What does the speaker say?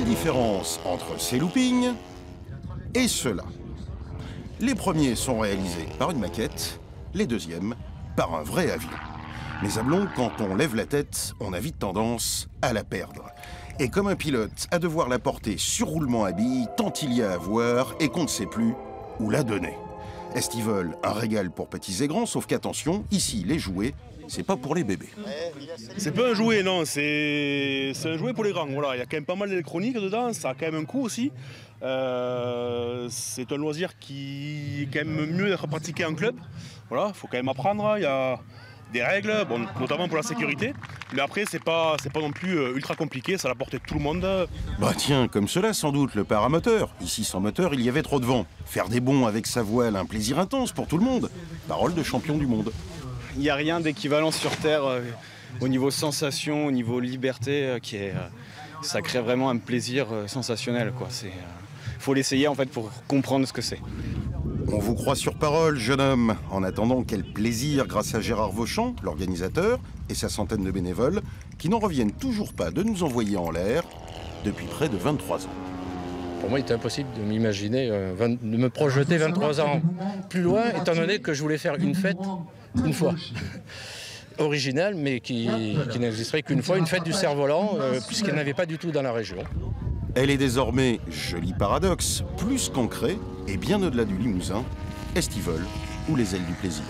Quelle différence entre ces loopings et ceux-là? Les premiers sont réalisés par une maquette, les deuxièmes par un vrai avion. Mais à Blon, quand on lève la tête, on a vite tendance à la perdre. Et comme un pilote, à devoir la porter sur roulement à billes, tant il y a à voir et qu'on ne sait plus où la donner. Estivol, un régal pour petits et grands, sauf qu'attention, ici, les jouets, c'est pas pour les bébés. C'est pas un jouet, non, c'est un jouet pour les grands. Voilà, il y a quand même pas mal d'électronique dedans, ça a quand même un coût aussi. C'est un loisir qui est quand même mieux d'être pratiqué en club. Voilà, il faut quand même apprendre, il y a des règles, bon, notamment pour la sécurité. Mais après, c'est pas non plus ultra compliqué, ça la porte tout le monde. Bah tiens, comme cela sans doute, le paramoteur. Ici, sans moteur, il y avait trop de vent. Faire des bonds avec sa voile, un plaisir intense pour tout le monde. Parole de champion du monde. Il n'y a rien d'équivalent sur Terre au niveau sensation, au niveau liberté, ça crée vraiment un plaisir sensationnel, quoi. Faut l'essayer en fait pour comprendre ce que c'est. On vous croit sur parole, jeune homme. En attendant, quel plaisir grâce à Gérard Vauchamp, l'organisateur, et sa centaine de bénévoles, qui n'en reviennent toujours pas de nous envoyer en l'air depuis près de 23 ans. Pour moi, il était impossible de m'imaginer, de me projeter 23 ans plus loin, étant donné que je voulais faire une fête une fois. Originale, mais qui n'existerait qu'une fois, une fête du cerf-volant, puisqu'il n'y en avait pas du tout dans la région. Elle est désormais, joli paradoxe, plus qu'ancrée et bien au-delà du Limousin, Estivol ou les ailes du plaisir.